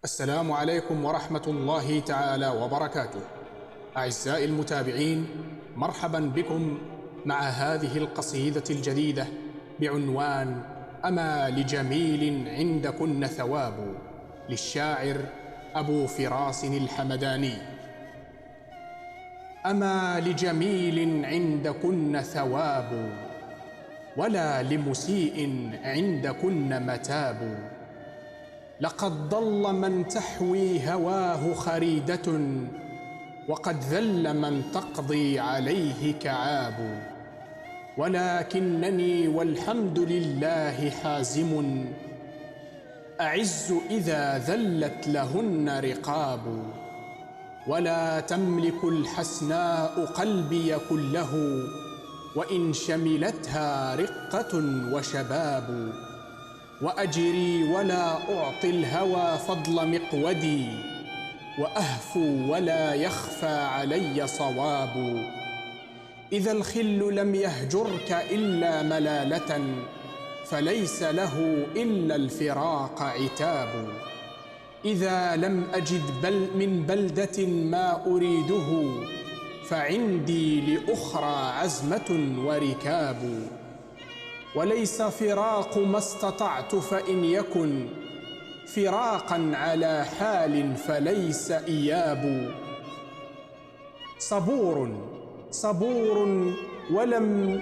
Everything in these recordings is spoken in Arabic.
السلام عليكم ورحمة الله تعالى وبركاته. أعزائي المتابعين، مرحبا بكم مع هذه القصيدة الجديدة بعنوان أما لجميل عندكن ثواب، للشاعر أبو فراس الحمداني. أما لجميل عندكن ثواب، ولا لمسيء عندكن متاب. لقد ضل من تحوي هواه خريدة، وقد ذل من تقضي عليه كعاب. ولكنني والحمد لله حازم، أعز إذا ذلت لهن رقاب. ولا تملك الحسناء قلبي كله، وإن شملتها رقة وشباب. وأجري ولا أعطي الهوى فضل مقودي، وأهفو ولا يخفى علي صواب. إذا الخل لم يهجرك إلا ملالة، فليس له إلا الفراق عتاب. إذا لم أجد من بلدة ما أريده، فعندي لأخرى عزمة وركاب. وليس فراق ما استطعت، فإن يكن فراقا على حال فليس إياب. صبور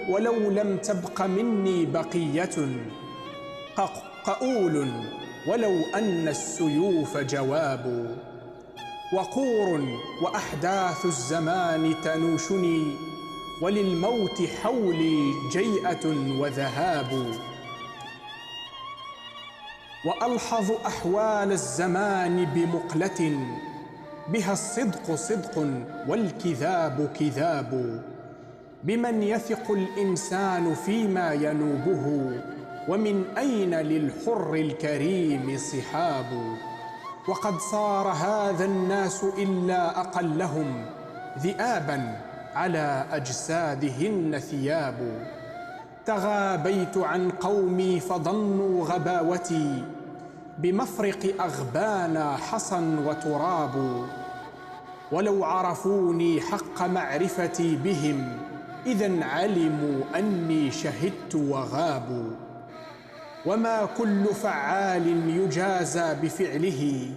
ولو لم تبق مني بقية، قؤول ولو أن السيوف جواب. وقور وأحداث الزمان تنوشني، وللموت حولي جيئة وذهاب. وألحظ أحوال الزمان بمقلة، بها الصدق صدق والكذاب كذاب. بمن يثق الإنسان فيما ينوبه، ومن أين للحر الكريم صحاب. وقد صار هذا الناس إلا أقلهم ذئابا على أجسادهن ثياب. تغابيت عن قومي فظنوا غباوتي، بمفرق أغبانا حصى وتراب. ولو عرفوني حق معرفتي بهم، إذا علموا أني شهدت وغابوا. وما كل فعال يجازى بفعله،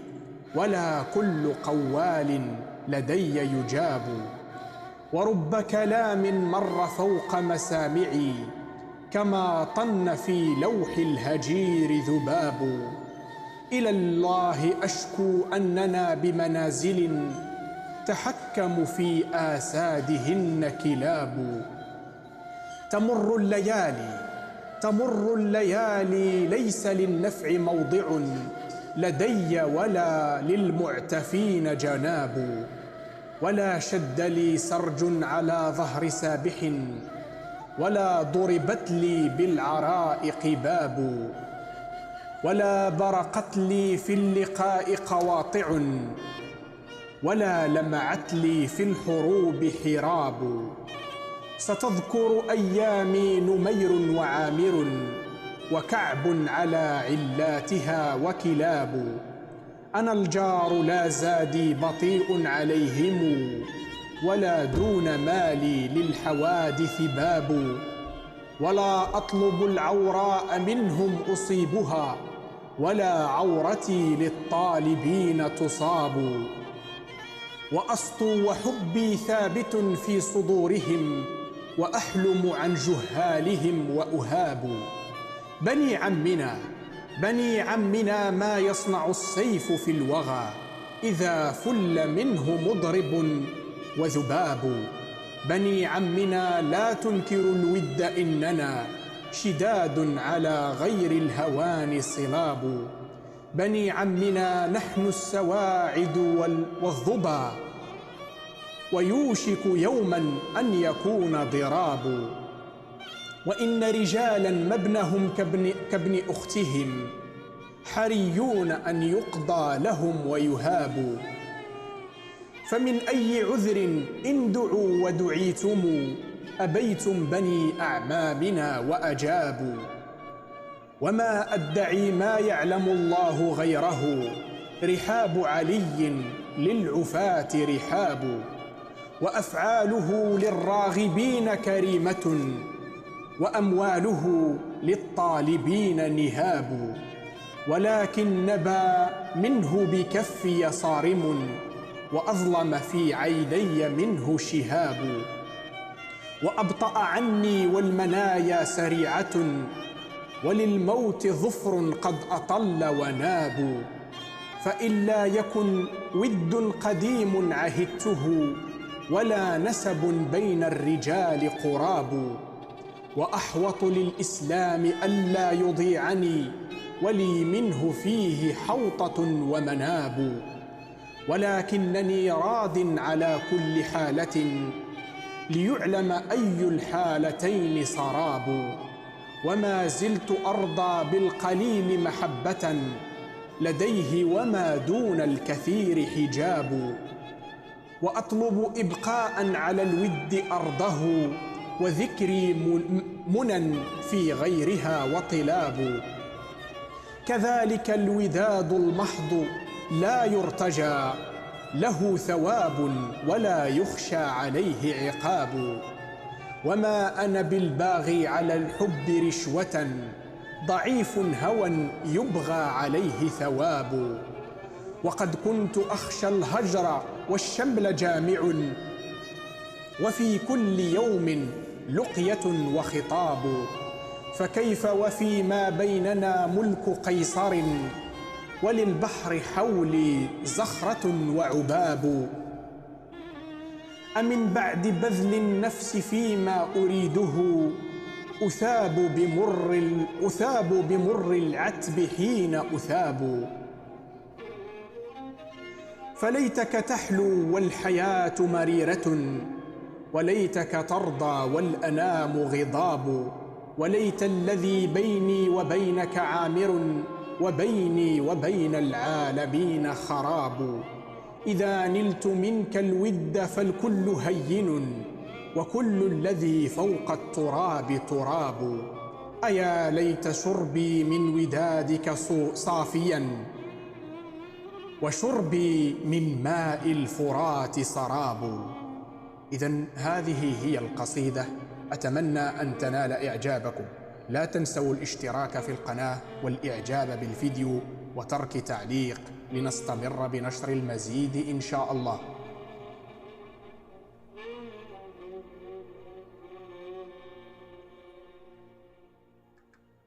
ولا كل قوال لدي يجاب. ورب كلام مر فوق مسامعي، كما طن في لوح الهجير ذباب. إلى الله أشكو أننا بمنازل، تحكم في آسادهن كلاب. تمر الليالي ليس للنفع موضع، لدي ولا للمعتفين جناب. ولا شد لي سرج على ظهر سابح، ولا ضربت لي بالعراء قباب. ولا برقت لي في اللقاء قواطع، ولا لمعت لي في الحروب حراب. ستذكر أيامي نمير وعامر، وكعب على علاتها وكلاب. أنا الجار لا زادي بطيء عليهم، ولا دون مالي للحوادث باب. ولا أطلب العوراء منهم أصيبها، ولا عورتي للطالبين تصاب. وأسطو وحبي ثابت في صدورهم، وأحلم عن جهالهم وأهاب. بني عمنا ما يصنع السيف في الوغى، إذا فل منه مضرب وذباب. بني عمنا لا تنكر الود، إننا شداد على غير الهوان صلاب. بني عمنا نحن السواعد والظبا، ويوشك يوما أن يكون ضراب. وإن رجالا مبنهم كابن أختهم، حريون أن يقضى لهم ويهابوا. فمن أي عذر إن دعوا ودعيتم، أبيتم بني أعمامنا وأجابوا. وما أدعي ما يعلم الله غيره، رحاب علي للعفاة رحاب، وأفعاله للراغبين كريمة، وأمواله للطالبين نهاب. ولكن نبى منه بكفي صارم، وأظلم في عيني منه شهاب. وأبطأ عني والمنايا سريعة، وللموت ظفر قد أطل وناب. فإلا يكن ود قديم عهدته، ولا نسب بين الرجال قراب. وأحوط للإسلام ألا يضيعني، ولي منه فيه حوطة ومناب. ولكنني راض على كل حالة، ليعلم أي الحالتين صراب. وما زلت أرضى بالقليل محبة، لديه وما دون الكثير حجاب. وأطلب إبقاء على الود أرضه، وذكري منى في غيرها وطلاب. كذلك الوداد المحض لا يرتجى له ثواب، ولا يخشى عليه عقاب. وما أنا بالباغي على الحب رشوة، ضعيف هوى يبغى عليه ثواب. وقد كنت أخشى الهجر والشمل جامع، وفي كل يوم لقية وخطاب. فكيف وفي ما بيننا ملك قيصر، وللبحر حولي زخرة وعباب. أمن بعد بذل النفس فيما أريده، أثاب بمر العتب حين أثاب. فليتك تحلو والحياة مريرة، وليتك ترضى والأنام غضاب. وليت الذي بيني وبينك عامر، وبيني وبين العالمين خراب. إذا نلت منك الود فالكل هين، وكل الذي فوق التراب تراب. أيا ليت شربي من ودادك صافيا، وشربي من ماء الفرات سراب. إذن هذه هي القصيدة، أتمنى أن تنال إعجابكم. لا تنسوا الاشتراك في القناة والإعجاب بالفيديو وترك تعليق، لنستمر بنشر المزيد إن شاء الله.